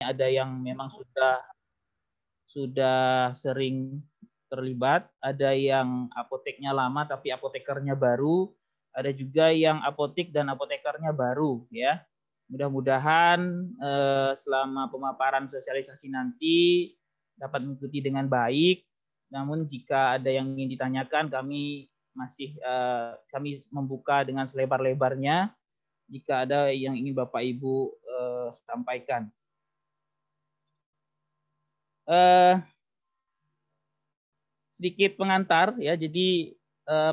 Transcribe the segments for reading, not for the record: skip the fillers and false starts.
ada yang memang sudah sering terlibat, ada yang apoteknya lama tapi apotekernya baru, ada juga yang apotek dan apotekernya baru, ya. Mudah-mudahan selama pemaparan sosialisasi nanti dapat mengikuti dengan baik. Namun jika ada yang ingin ditanyakan, kami membuka dengan selebar-lebarnya jika ada yang ingin Bapak Ibu sampaikan. Sedikit pengantar ya, jadi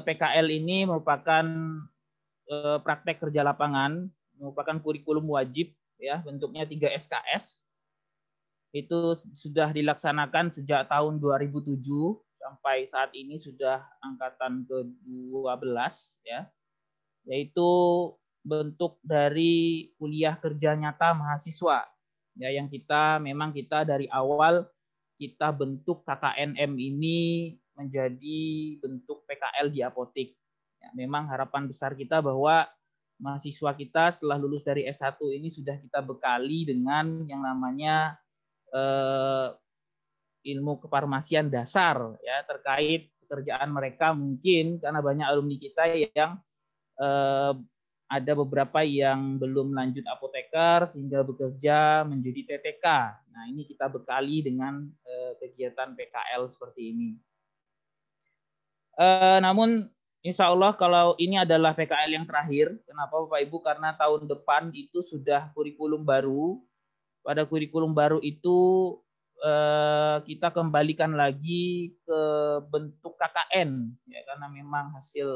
PKL ini merupakan praktek kerja lapangan, merupakan kurikulum wajib ya, bentuknya 3 SKS. Itu sudah dilaksanakan sejak tahun 2007 sampai saat ini sudah angkatan ke-12 ya. Yaitu bentuk dari kuliah kerja nyata mahasiswa. Ya, yang memang kita dari awal kita bentuk KKNM ini menjadi bentuk PKL di apotek. Ya, memang harapan besar kita bahwa mahasiswa kita setelah lulus dari S1 ini sudah kita bekali dengan yang namanya ilmu kefarmasian dasar ya, terkait pekerjaan mereka, mungkin karena banyak alumni kita yang ada beberapa yang belum lanjut apoteker sehingga bekerja menjadi TTK. Nah, ini kita bekali dengan kegiatan PKL seperti ini. Namun insya Allah kalau ini adalah PKL yang terakhir. Kenapa Bapak Ibu? Karena tahun depan itu sudah kurikulum baru. Pada kurikulum baru itu kita kembalikan lagi ke bentuk KKN ya, karena memang hasil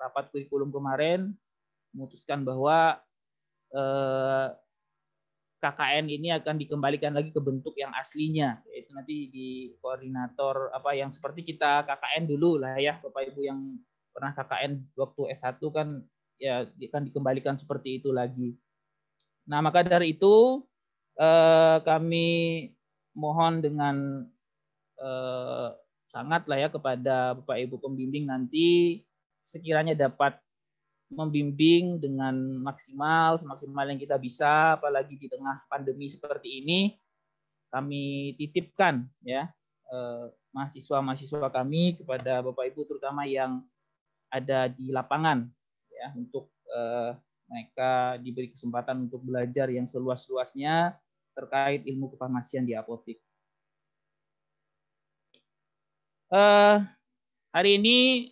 rapat kurikulum kemarin memutuskan bahwa KKN ini akan dikembalikan lagi ke bentuk yang aslinya, yaitu nanti di koordinator yang seperti kita KKN dulu lah ya, Bapak Ibu yang pernah KKN waktu S1 kan ya, akan dikembalikan seperti itu lagi. Nah, maka dari itu kami mohon dengan sangat lah ya kepada Bapak Ibu pembimbing nanti sekiranya dapat membimbing dengan semaksimal yang kita bisa, apalagi di tengah pandemi seperti ini. Kami titipkan ya mahasiswa-mahasiswa kami kepada Bapak Ibu terutama yang ada di lapangan ya, untuk mereka diberi kesempatan untuk belajar yang seluas-luasnya terkait ilmu kefarmasian di apotek. Hari ini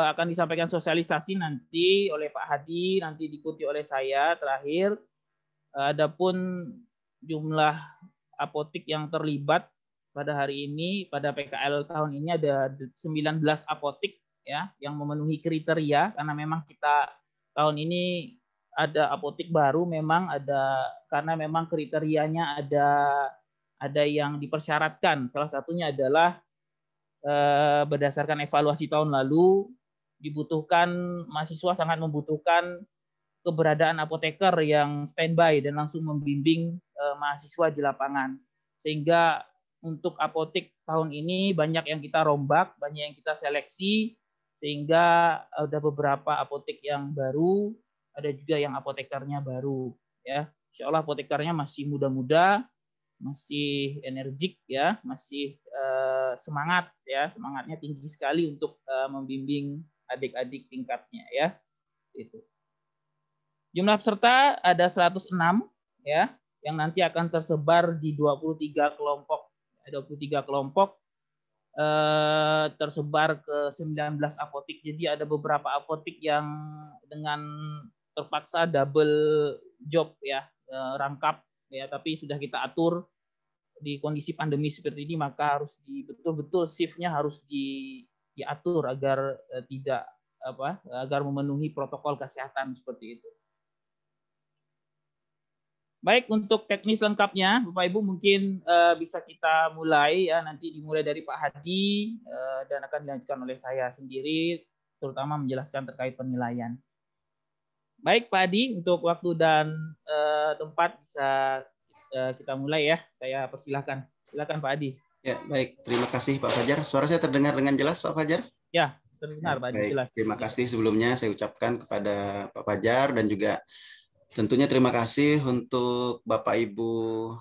akan disampaikan sosialisasi nanti oleh Pak Hadi, nanti diikuti oleh saya terakhir. Adapun jumlah apotek yang terlibat pada hari ini, pada PKL tahun ini ada 19 apotek ya yang memenuhi kriteria, karena memang kita tahun ini ada apotek baru, memang ada karena memang kriterianya ada yang dipersyaratkan. Salah satunya adalah berdasarkan evaluasi tahun lalu mahasiswa sangat membutuhkan keberadaan apoteker yang standby dan langsung membimbing mahasiswa di lapangan, sehingga untuk apotek tahun ini banyak yang kita rombak, banyak yang kita seleksi, sehingga ada beberapa apotek yang baru, ada juga yang apotekernya baru ya. Insya Allah apotekernya masih muda-muda, masih energik ya, masih semangat ya, semangatnya tinggi sekali untuk membimbing adik-adik tingkatnya ya. Itu. Jumlah peserta ada 106 ya, yang nanti akan tersebar di 23 kelompok. 23 kelompok tersebar ke 19 apotek. Jadi ada beberapa apotek yang dengan terpaksa double job ya, rangkap ya, tapi sudah kita atur di kondisi pandemi seperti ini, maka harus betul-betul shift-nya harus diatur agar agar memenuhi protokol kesehatan seperti itu. Baik, untuk teknis lengkapnya Bapak Ibu mungkin bisa kita mulai ya, nanti dimulai dari Pak Hadi dan akan dilanjutkan oleh saya sendiri, terutama menjelaskan terkait penilaian. Baik Pak Hadi, untuk waktu dan tempat bisa kita mulai ya. Saya persilahkan. Silakan Pak Hadi. Ya, baik. Terima kasih Pak Fajar. Suara saya terdengar dengan jelas Pak Fajar? Ya, terdengar Pak Hadi. Baik. Terima kasih sebelumnya saya ucapkan kepada Pak Fajar dan juga Tentunya terima kasih untuk Bapak Ibu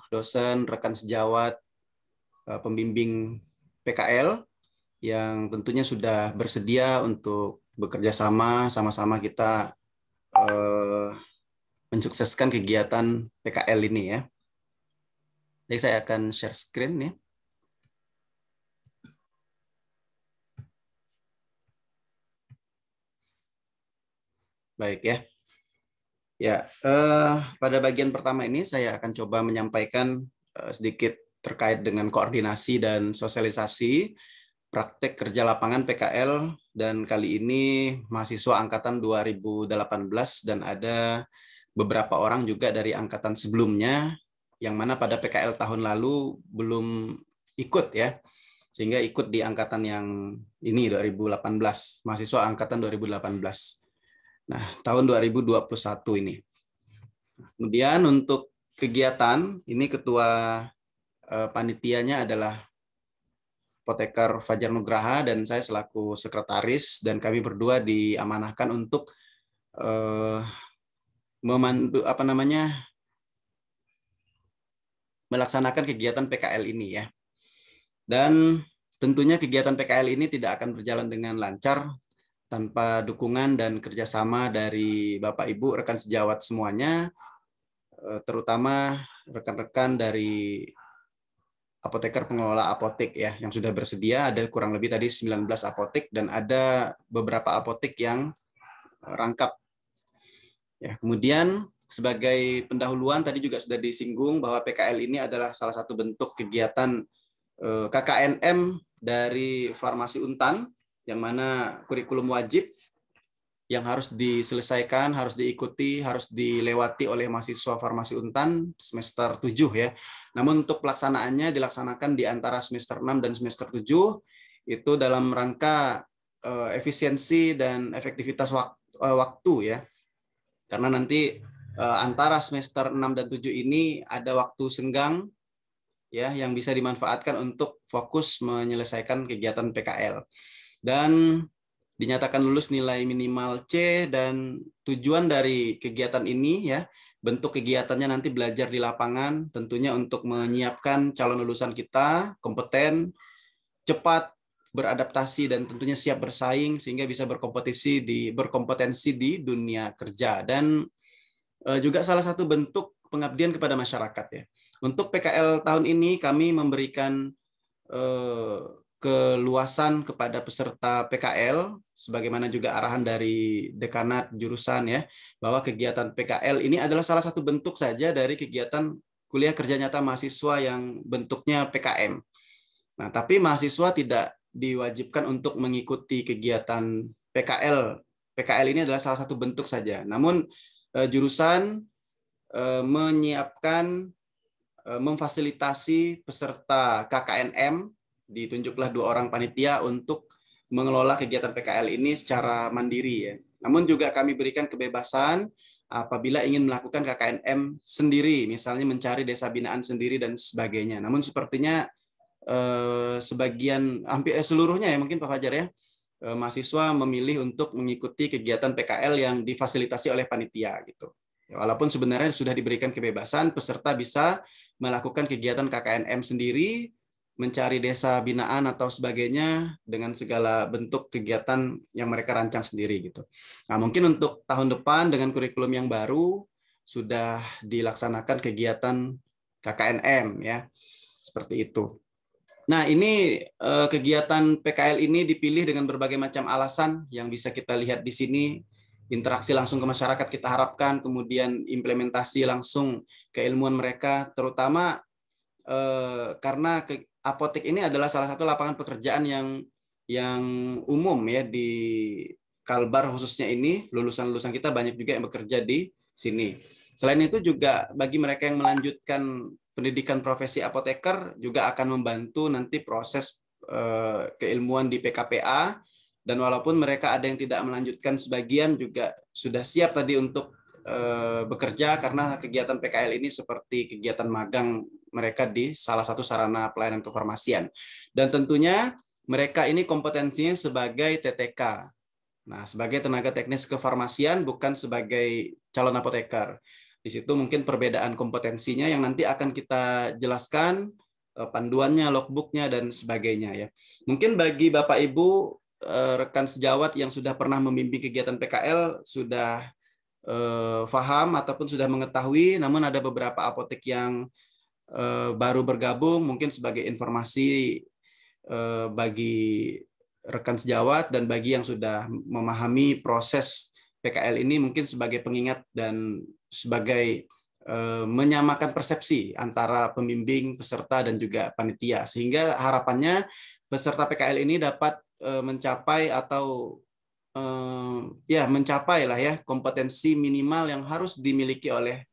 dosen, rekan sejawat, pembimbing PKL yang tentunya sudah bersedia untuk bekerja sama-sama kita mensukseskan kegiatan PKL ini ya. Jadi saya akan share screen nih. Baik ya. Ya, pada bagian pertama ini saya akan coba menyampaikan sedikit terkait dengan koordinasi dan sosialisasi praktek kerja lapangan PKL, dan kali ini mahasiswa angkatan 2018 dan ada beberapa orang juga dari angkatan sebelumnya yang mana pada PKL tahun lalu belum ikut ya, sehingga ikut di angkatan yang ini 2018, mahasiswa angkatan 2018. Nah, tahun 2021 ini. Kemudian untuk kegiatan, ini ketua panitianya adalah Apoteker Fajar Nugraha dan saya selaku sekretaris, dan kami berdua diamanahkan untuk melaksanakan kegiatan PKL ini ya. Dan tentunya kegiatan PKL ini tidak akan berjalan dengan lancar tanpa dukungan dan kerjasama dari Bapak Ibu rekan sejawat semuanya, terutama rekan-rekan dari apoteker pengelola apotek ya yang sudah bersedia. Ada kurang lebih tadi 19 apotek dan ada beberapa apotek yang rangkap. Ya, kemudian sebagai pendahuluan tadi juga sudah disinggung bahwa PKL ini adalah salah satu bentuk kegiatan KKNM dari Farmasi Untan, yang mana kurikulum wajib yang harus diselesaikan, harus diikuti, harus dilewati oleh mahasiswa Farmasi Untan semester 7 ya. Namun untuk pelaksanaannya dilaksanakan di antara semester 6 dan semester 7 itu dalam rangka efisiensi dan efektivitas waktu ya. Karena nanti antara semester 6 dan 7 ini ada waktu senggang ya yang bisa dimanfaatkan untuk fokus menyelesaikan kegiatan PKL. Dan dinyatakan lulus nilai minimal C, dan tujuan dari kegiatan ini ya, bentuk kegiatannya nanti belajar di lapangan, tentunya untuk menyiapkan calon lulusan kita kompeten, cepat beradaptasi, dan tentunya siap bersaing sehingga bisa berkompetensi di dunia kerja. Dan juga salah satu bentuk pengabdian kepada masyarakat ya. Untuk PKL tahun ini kami memberikan keluasan kepada peserta PKL, sebagaimana juga arahan dari dekanat jurusan ya, bahwa kegiatan PKL ini adalah salah satu bentuk saja dari kegiatan kuliah kerja nyata mahasiswa yang bentuknya PKM. Nah, tapi mahasiswa tidak diwajibkan untuk mengikuti kegiatan PKL. PKL ini adalah salah satu bentuk saja. Namun jurusan menyiapkan, memfasilitasi peserta KKNM, ditunjuklah 2 orang panitia untuk mengelola kegiatan PKL ini secara mandiri ya. Namun juga kami berikan kebebasan apabila ingin melakukan KKNM sendiri, misalnya mencari desa binaan sendiri dan sebagainya. Namun sepertinya sebagian, hampir seluruhnya ya mungkin Pak Fajar ya, mahasiswa memilih untuk mengikuti kegiatan PKL yang difasilitasi oleh panitia gitu. Walaupun sebenarnya sudah diberikan kebebasan, peserta bisa melakukan kegiatan KKNM sendiri, mencari desa binaan atau sebagainya dengan segala bentuk kegiatan yang mereka rancang sendiri gitu. Nah, mungkin untuk tahun depan dengan kurikulum yang baru sudah dilaksanakan kegiatan KKNM ya. Seperti itu. Nah, ini kegiatan PKL ini dipilih dengan berbagai macam alasan yang bisa kita lihat di sini. Interaksi langsung ke masyarakat kita harapkan, kemudian implementasi langsung keilmuan mereka, terutama karena apotek ini adalah salah satu lapangan pekerjaan yang umum ya di Kalbar khususnya ini, lulusan-lulusan kita banyak juga yang bekerja di sini. Selain itu juga bagi mereka yang melanjutkan pendidikan profesi apoteker juga akan membantu nanti proses keilmuan di PKPA, dan walaupun mereka ada yang tidak melanjutkan, sebagian juga sudah siap tadi untuk bekerja karena kegiatan PKL ini seperti kegiatan magang mereka di salah satu sarana pelayanan kefarmasian. Dan tentunya mereka ini kompetensinya sebagai TTK. Nah, sebagai tenaga teknis kefarmasian, bukan sebagai calon apoteker. Di situ mungkin perbedaan kompetensinya yang nanti akan kita jelaskan, panduannya, logbooknya, dan sebagainya ya. Mungkin bagi Bapak Ibu rekan sejawat yang sudah pernah membimbing kegiatan PKL sudah paham ataupun sudah mengetahui, namun ada beberapa apotek yang baru bergabung, mungkin sebagai informasi bagi rekan sejawat dan bagi yang sudah memahami proses PKL ini, mungkin sebagai pengingat dan sebagai menyamakan persepsi antara pembimbing, peserta, dan juga panitia, sehingga harapannya peserta PKL ini dapat mencapai atau mencapai lah ya kompetensi minimal yang harus dimiliki oleh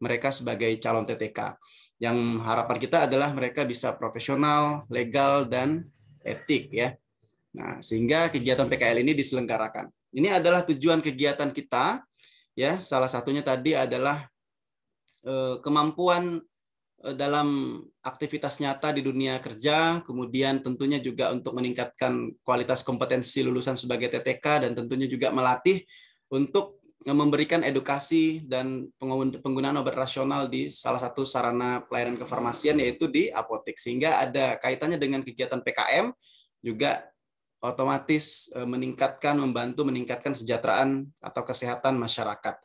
mereka sebagai calon TTK. Yang harapan kita adalah mereka bisa profesional, legal, dan etik ya. Nah, sehingga kegiatan PKL ini diselenggarakan. Ini adalah tujuan kegiatan kita ya. Salah satunya tadi adalah kemampuan dalam aktivitas nyata di dunia kerja, kemudian tentunya juga untuk meningkatkan kualitas kompetensi lulusan sebagai TTK, dan tentunya juga melatih untuk memberikan edukasi dan penggunaan obat rasional di salah satu sarana pelayanan kefarmasian, yaitu di apotek, sehingga ada kaitannya dengan kegiatan PKM, juga otomatis membantu meningkatkan kesejahteraan atau kesehatan masyarakat.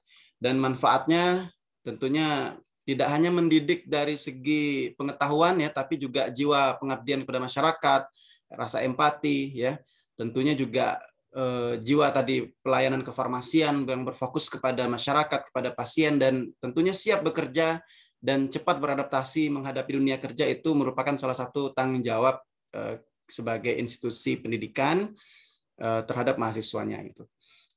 Dan manfaatnya tentunya tidak hanya mendidik dari segi pengetahuan ya, tapi juga jiwa pengabdian kepada masyarakat, rasa empati ya, tentunya juga jiwa tadi pelayanan kefarmasian yang berfokus kepada masyarakat, kepada pasien, dan tentunya siap bekerja dan cepat beradaptasi menghadapi dunia kerja. Itu merupakan salah satu tanggung jawab sebagai institusi pendidikan terhadap mahasiswanya itu.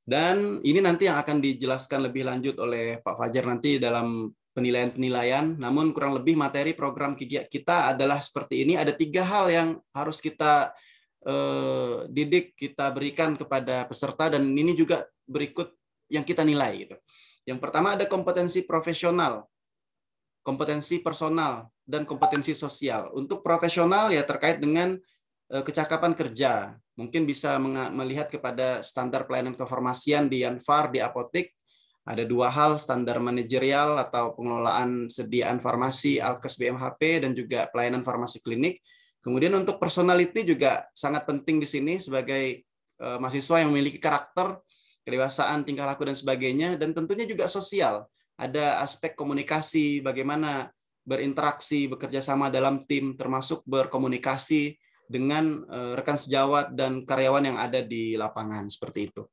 Dan ini nanti yang akan dijelaskan lebih lanjut oleh Pak Fajar nanti dalam penilaian-penilaian. Namun kurang lebih materi program kita adalah seperti ini. Ada 3 hal yang harus kita didik, kita berikan kepada peserta, dan ini juga berikut yang kita nilai gitu. Yang pertama ada kompetensi profesional, kompetensi personal, dan kompetensi sosial. Untuk profesional ya terkait dengan kecakapan kerja, mungkin bisa melihat kepada standar pelayanan kefarmasian di Yanfar, di apotek. Ada 2 hal, standar manajerial atau pengelolaan sediaan farmasi Alkes BMHP, dan juga pelayanan farmasi klinik. Kemudian untuk personality juga sangat penting di sini sebagai mahasiswa yang memiliki karakter, kedewasaan, tingkah laku, dan sebagainya. Dan tentunya juga sosial. Ada aspek komunikasi, bagaimana berinteraksi, bekerja sama dalam tim, termasuk berkomunikasi dengan rekan sejawat dan karyawan yang ada di lapangan, seperti itu.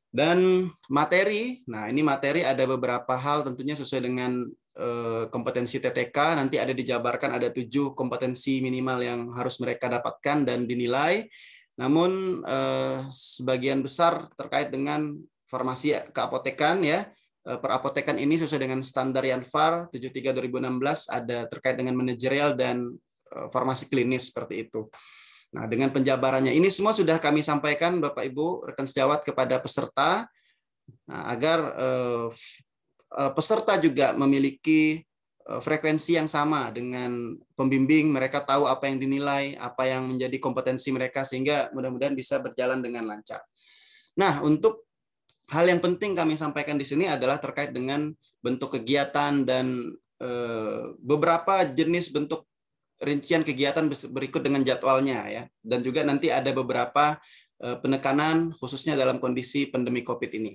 Dan materi, nah ini materi ada beberapa hal tentunya sesuai dengan kompetensi TTK, nanti ada dijabarkan, ada 7 kompetensi minimal yang harus mereka dapatkan dan dinilai. Namun sebagian besar terkait dengan farmasi keapotekan ya. Perapotekan ini sesuai dengan standar Yanfar 73 2016, ada terkait dengan manajerial dan farmasi klinis, seperti itu. Nah, dengan penjabarannya ini semua sudah kami sampaikan Bapak Ibu rekan sejawat kepada peserta, nah, agar peserta juga memiliki frekuensi yang sama dengan pembimbing, mereka tahu apa yang dinilai, apa yang menjadi kompetensi mereka, sehingga mudah-mudahan bisa berjalan dengan lancar. Nah, untuk hal yang penting kami sampaikan di sini adalah terkait dengan bentuk kegiatan dan beberapa jenis bentuk rincian kegiatan berikut dengan jadwalnya ya, dan juga nanti ada beberapa penekanan khususnya dalam kondisi pandemi COVID ini.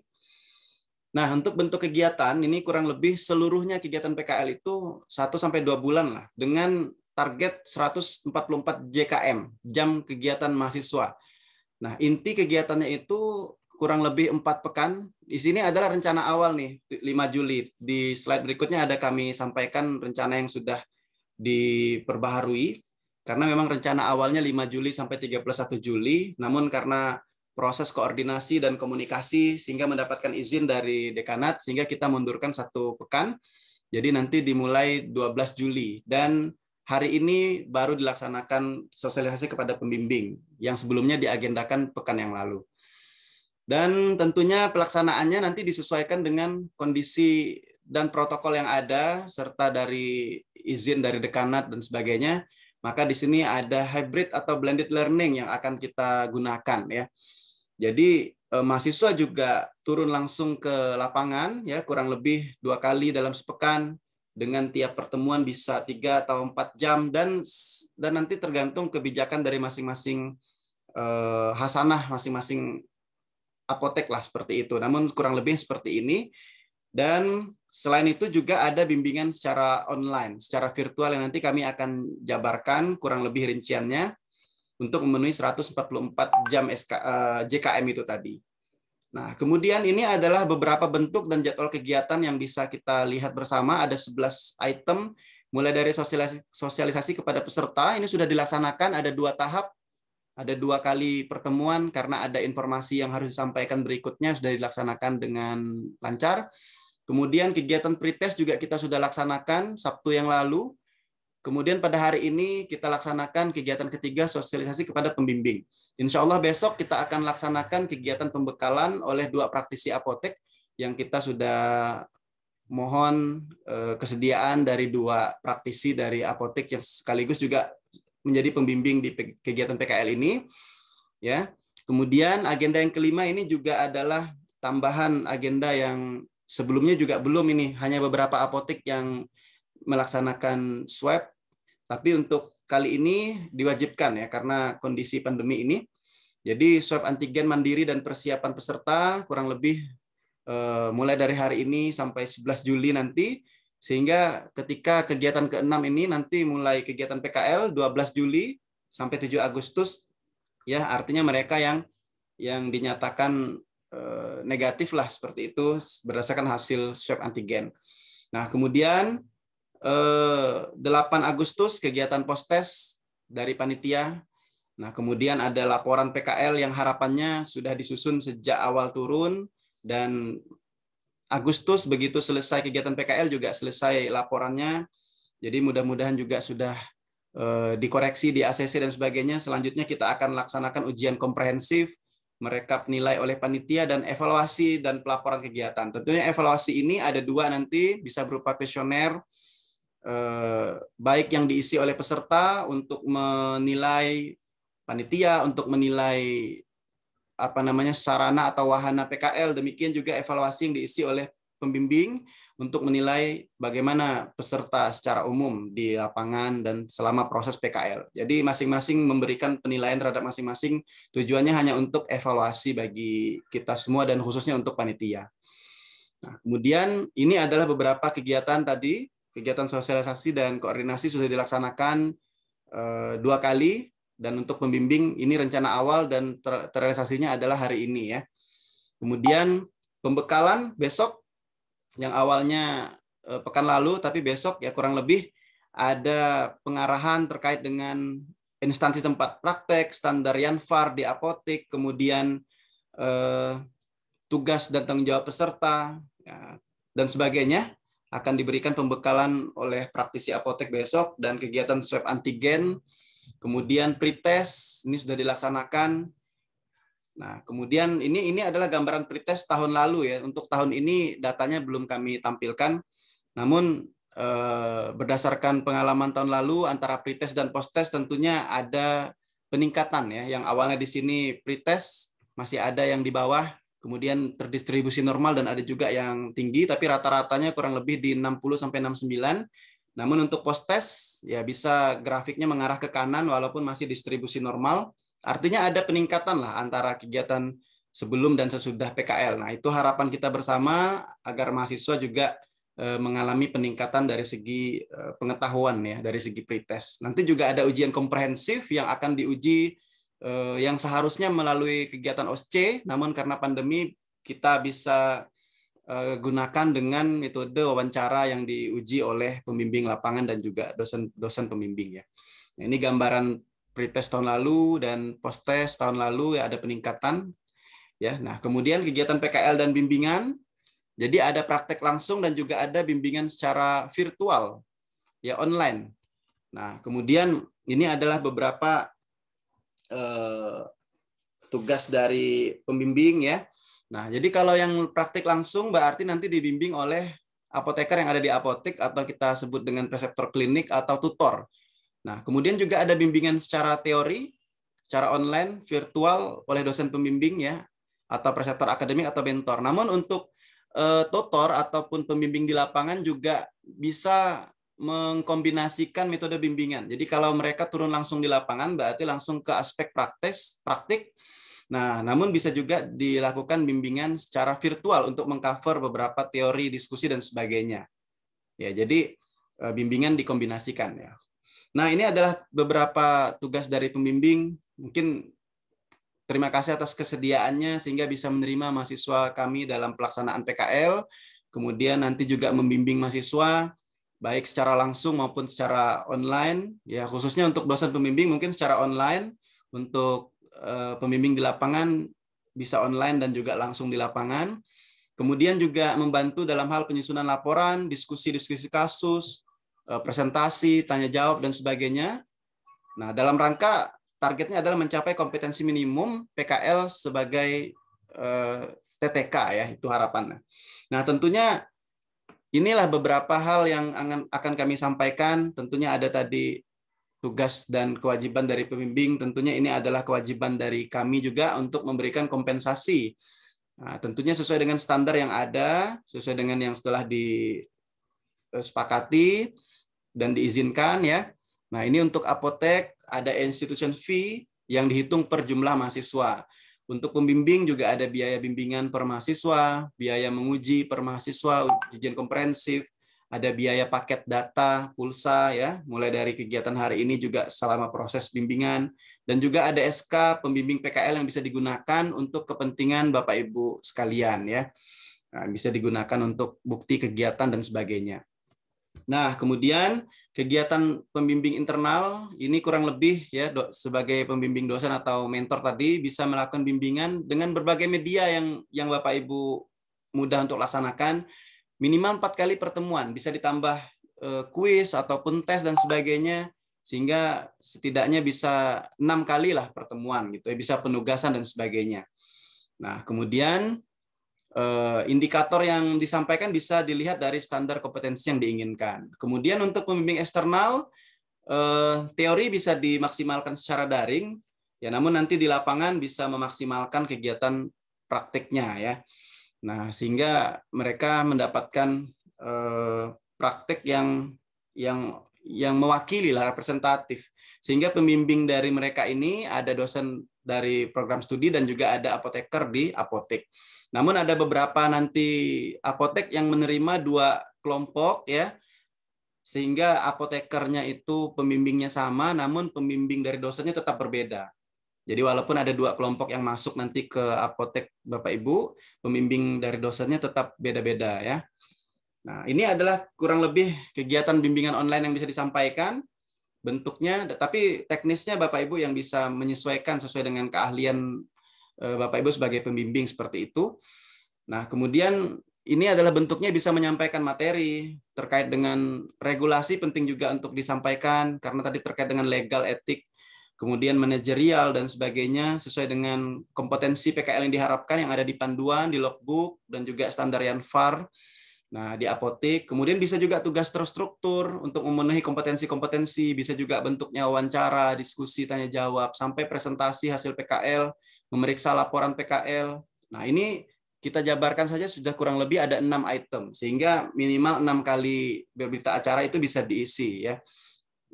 Nah, untuk bentuk kegiatan ini kurang lebih seluruhnya kegiatan PKL itu 1-2 bulan lah, dengan target 144 JKM, jam kegiatan mahasiswa. Nah, inti kegiatannya itu kurang lebih 4 pekan. Di sini adalah rencana awal nih, 5 Juli. Di slide berikutnya ada kami sampaikan rencana yang sudah diperbaharui, karena memang rencana awalnya 5 Juli sampai 31 Juli, namun karena proses koordinasi dan komunikasi sehingga mendapatkan izin dari dekanat, sehingga kita mundurkan 1 pekan. Jadi nanti dimulai 12 Juli, dan hari ini baru dilaksanakan sosialisasi kepada pembimbing yang sebelumnya diagendakan pekan yang lalu. Dan tentunya pelaksanaannya nanti disesuaikan dengan kondisi dan protokol yang ada, serta dari izin dari dekanat dan sebagainya. Maka di sini ada hybrid atau blended learning yang akan kita gunakan ya. Jadi mahasiswa juga turun langsung ke lapangan, ya kurang lebih 2 kali dalam sepekan, dengan tiap pertemuan bisa 3 atau 4 jam, dan nanti tergantung kebijakan dari masing-masing hasanah, masing-masing apotek lah seperti itu. Namun kurang lebih seperti ini. Dan selain itu juga ada bimbingan secara online, secara virtual yang nanti kami akan jabarkan kurang lebih rinciannya untuk memenuhi 144 jam JKM itu tadi. Nah, kemudian ini adalah beberapa bentuk dan jadwal kegiatan yang bisa kita lihat bersama. Ada 11 item, mulai dari sosialisasi kepada peserta, ini sudah dilaksanakan, ada 2 tahap, ada 2 kali pertemuan karena ada informasi yang harus disampaikan berikutnya sudah dilaksanakan dengan lancar. Kemudian kegiatan pretest juga kita sudah laksanakan Sabtu yang lalu. Kemudian pada hari ini kita laksanakan kegiatan ketiga, sosialisasi kepada pembimbing. Insya Allah besok kita akan laksanakan kegiatan pembekalan oleh 2 praktisi apotek yang kita sudah mohon kesediaan dari 2 praktisi dari apotek yang sekaligus juga menjadi pembimbing di kegiatan PKL ini. Ya. Kemudian agenda yang kelima ini juga adalah tambahan agenda yang sebelumnya juga belum, ini hanya beberapa apotek yang melaksanakan swab, tapi untuk kali ini diwajibkan ya karena kondisi pandemi ini. Jadi swab antigen mandiri dan persiapan peserta kurang lebih mulai dari hari ini sampai 11 Juli nanti, sehingga ketika kegiatan ke-6 ini nanti mulai kegiatan PKL 12 Juli sampai 7 Agustus ya, artinya mereka yang dinyatakan negatif lah seperti itu berdasarkan hasil swab antigen. Nah, kemudian 8 Agustus kegiatan post-test dari panitia. Nah, kemudian ada laporan PKL yang harapannya sudah disusun sejak awal turun, dan Agustus begitu selesai kegiatan PKL juga selesai laporannya. Jadi mudah-mudahan juga sudah dikoreksi di ACC dan sebagainya. Selanjutnya kita akan laksanakan ujian komprehensif, merekap nilai oleh panitia, dan evaluasi dan pelaporan kegiatan. Tentunya evaluasi ini ada 2 nanti, bisa berupa kuesioner, baik yang diisi oleh peserta untuk menilai panitia, untuk menilai sarana atau wahana PKL. Demikian juga evaluasi yang diisi oleh pembimbing untuk menilai bagaimana peserta secara umum di lapangan dan selama proses PKL. Jadi masing-masing memberikan penilaian terhadap masing-masing, tujuannya hanya untuk evaluasi bagi kita semua dan khususnya untuk panitia. Nah, kemudian ini adalah beberapa kegiatan tadi, kegiatan sosialisasi dan koordinasi sudah dilaksanakan 2 kali, dan untuk pembimbing ini rencana awal dan terrealisasinya adalah hari ini ya. Kemudian pembekalan besok, yang awalnya pekan lalu, tapi besok ya kurang lebih ada pengarahan terkait dengan instansi tempat praktek, standar Yanfar di apotek, kemudian tugas dan tanggung jawab peserta, ya, dan sebagainya akan diberikan pembekalan oleh praktisi apotek besok, dan kegiatan swab antigen, kemudian pretest ini sudah dilaksanakan. Nah, kemudian ini adalah gambaran pretest tahun lalu ya. Untuk tahun ini datanya belum kami tampilkan. Namun berdasarkan pengalaman tahun lalu antara pretest dan posttest tentunya ada peningkatan ya. Yang awalnya di sini pretest masih ada yang di bawah, kemudian terdistribusi normal, dan ada juga yang tinggi, tapi rata-ratanya kurang lebih di 60 sampai 69. Namun untuk posttest ya bisa grafiknya mengarah ke kanan walaupun masih distribusi normal. Artinya ada peningkatan lah antara kegiatan sebelum dan sesudah PKL. Nah, itu harapan kita bersama agar mahasiswa juga mengalami peningkatan dari segi pengetahuan ya, dari segi pretest. Nanti juga ada ujian komprehensif yang akan diuji yang seharusnya melalui kegiatan OSCE, namun karena pandemi kita bisa gunakan dengan metode wawancara yang diuji oleh pembimbing lapangan dan juga dosen pembimbing ya. Nah, ini gambaran pretest tahun lalu dan posttest tahun lalu ya, ada peningkatan ya. Nah, kemudian kegiatan PKL dan bimbingan, jadi ada praktek langsung dan juga ada bimbingan secara virtual ya, online. Nah, kemudian ini adalah beberapa tugas dari pembimbing ya. Nah, jadi kalau yang praktik langsung berarti nanti dibimbing oleh apoteker yang ada di apotek atau kita sebut dengan preseptor klinik atau tutor. Nah, kemudian juga ada bimbingan secara teori, secara online, virtual oleh dosen pembimbing ya. atau preceptor akademik atau mentor. Namun untuk tutor ataupun pembimbing di lapangan juga bisa mengkombinasikan metode bimbingan. Jadi kalau mereka turun langsung di lapangan berarti langsung ke aspek praktik. Nah, namun bisa juga dilakukan bimbingan secara virtual untuk mengcover beberapa teori, diskusi dan sebagainya. Ya, jadi bimbingan dikombinasikan ya. Nah, ini adalah beberapa tugas dari pembimbing. Mungkin terima kasih atas kesediaannya sehingga bisa menerima mahasiswa kami dalam pelaksanaan PKL. Kemudian nanti juga membimbing mahasiswa baik secara langsung maupun secara online. Ya, khususnya untuk dosen pembimbing mungkin secara online, untuk pembimbing di lapangan bisa online dan juga langsung di lapangan. Kemudian juga membantu dalam hal penyusunan laporan, diskusi-diskusi kasus, presentasi, tanya jawab dan sebagainya. Nah, dalam rangka targetnya adalah mencapai kompetensi minimum PKL sebagai TTK ya, itu harapannya. Nah, tentunya inilah beberapa hal yang akan kami sampaikan. Tentunya ada tadi tugas dan kewajiban dari pembimbing. Tentunya ini adalah kewajiban dari kami juga untuk memberikan kompensasi. Nah, tentunya sesuai dengan standar yang ada, sesuai dengan yang setelah disepakati dan diizinkan ya. Nah, ini untuk apotek ada institution fee yang dihitung per jumlah mahasiswa. Untuk pembimbing juga ada biaya bimbingan per mahasiswa, biaya menguji per mahasiswa, ujian komprehensif, ada biaya paket data, pulsa ya, mulai dari kegiatan hari ini juga selama proses bimbingan, dan juga ada SK pembimbing PKL yang bisa digunakan untuk kepentingan Bapak Ibu sekalian ya. Nah, bisa digunakan untuk bukti kegiatan dan sebagainya. Nah, kemudian kegiatan pembimbing internal ini kurang lebih ya sebagai pembimbing dosen atau mentor tadi bisa melakukan bimbingan dengan berbagai media yang Bapak Ibu mudah untuk laksanakan, minimal 4 kali pertemuan, bisa ditambah kuis ataupun tes dan sebagainya, sehingga setidaknya bisa 6 kali lah pertemuan gitu ya, bisa penugasan dan sebagainya. Nah, kemudian indikator yang disampaikan bisa dilihat dari standar kompetensi yang diinginkan. Kemudian untuk pembimbing eksternal, teori bisa dimaksimalkan secara daring, ya, namun nanti di lapangan bisa memaksimalkan kegiatan praktiknya ya. Nah, sehingga mereka mendapatkan praktik yang mewakili lah, representatif. Sehingga pembimbing dari mereka ini ada dosen dari program studi dan juga ada apoteker di apotek. Namun ada beberapa nanti apotek yang menerima 2 kelompok ya, sehingga apotekernya itu pembimbingnya sama, namun pembimbing dari dosennya tetap berbeda. Jadi walaupun ada 2 kelompok yang masuk nanti ke apotek Bapak Ibu, pembimbing dari dosennya tetap beda-beda ya. Nah, ini adalah kurang lebih kegiatan bimbingan online yang bisa disampaikan bentuknya, tapi teknisnya Bapak Ibu yang bisa menyesuaikan sesuai dengan keahlian Bapak Ibu sebagai pembimbing seperti itu. Nah, kemudian ini adalah bentuknya bisa menyampaikan materi terkait dengan regulasi, penting juga untuk disampaikan karena tadi terkait dengan legal, etik, kemudian manajerial dan sebagainya sesuai dengan kompetensi PKL yang diharapkan yang ada di panduan, di logbook dan juga standar Yanfar. Nah, di apotek, kemudian bisa juga tugas terstruktur untuk memenuhi kompetensi-kompetensi, bisa juga bentuknya wawancara, diskusi, tanya jawab, sampai presentasi hasil PKL, memeriksa laporan PKL. Nah, ini kita jabarkan saja sudah kurang lebih ada 6 item, sehingga minimal 6 kali berita acara itu bisa diisi ya.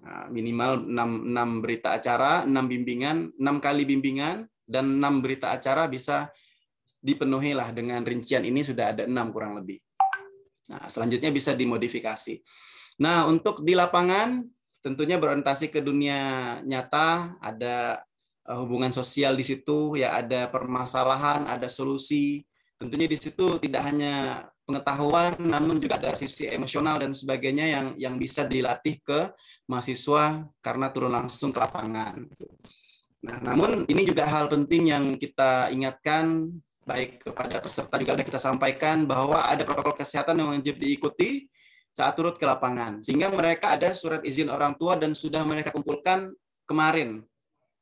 Nah, minimal 6 berita acara, 6 bimbingan, 6 kali bimbingan, dan 6 berita acara bisa dipenuhi lah dengan rincian ini sudah ada 6 kurang lebih. Nah, selanjutnya bisa dimodifikasi. Nah, untuk di lapangan tentunya berorientasi ke dunia nyata, ada hubungan sosial di situ, ya ada permasalahan, ada solusi. Tentunya di situ tidak hanya pengetahuan, namun juga ada sisi emosional dan sebagainya yang bisa dilatih ke mahasiswa karena turun langsung ke lapangan. Nah, namun ini juga hal penting yang kita ingatkan baik kepada peserta juga ada kita sampaikan bahwa ada protokol kesehatan yang wajib diikuti saat turut ke lapangan. Sehingga mereka ada surat izin orang tua dan sudah mereka kumpulkan kemarin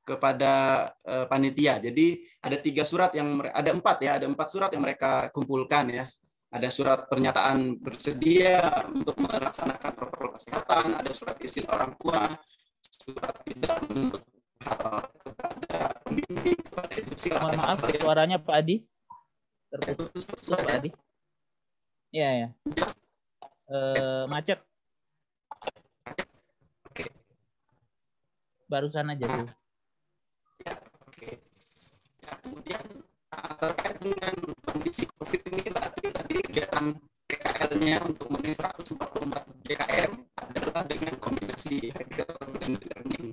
kepada panitia. Jadi ada 3 surat yang ada 4 ya, ada 4 surat yang mereka kumpulkan ya. Ada surat pernyataan bersedia untuk melaksanakan protokol kesehatan, ada surat izin orang tua, surat tidak menuntut hal kepada pembimbing, kepada institusi. Mohon maaf, suaranya Pak Adi. Terputus Pak Adi. Iya ya. Macet. Barusan aja tuh. Ya, oke. Ya, kemudian terkait dengan kondisi COVID ini berarti tadi kegiatan PKL-nya untuk memenuhi 144 JKM adalah dengan kombinasi hybrid atau blended learning.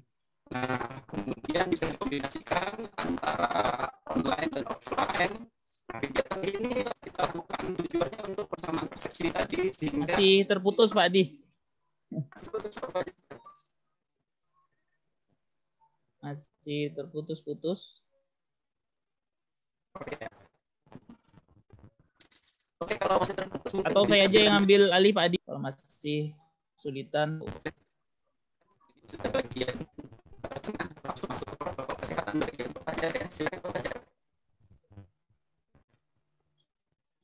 Nah, kemudian bisa dikombinasikan antara online dan offline. Nah, kegiatan ini kita lakukan tujuannya untuk persamaan persepsi tadi sehingga masih terputus Pak Adi. Masih terputus-putus. Oke, kalau masih terputus, atau saya aja yang ambil alih Pak Adi kalau masih kesulitan. Bagian tengah langsung masuk ke protokol kesehatan bagian pelajar ya, silakan pelajar.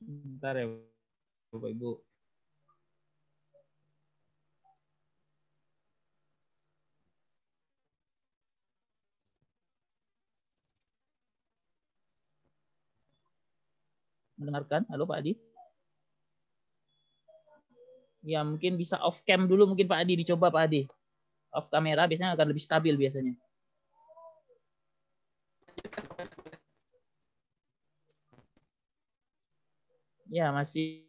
Bentar ya Bapak Ibu. Mendengarkan? Halo Pak Adi? Ya mungkin bisa off cam dulu mungkin Pak Adi, dicoba Pak Adi. Off kamera biasanya akan lebih stabil biasanya. Ya masih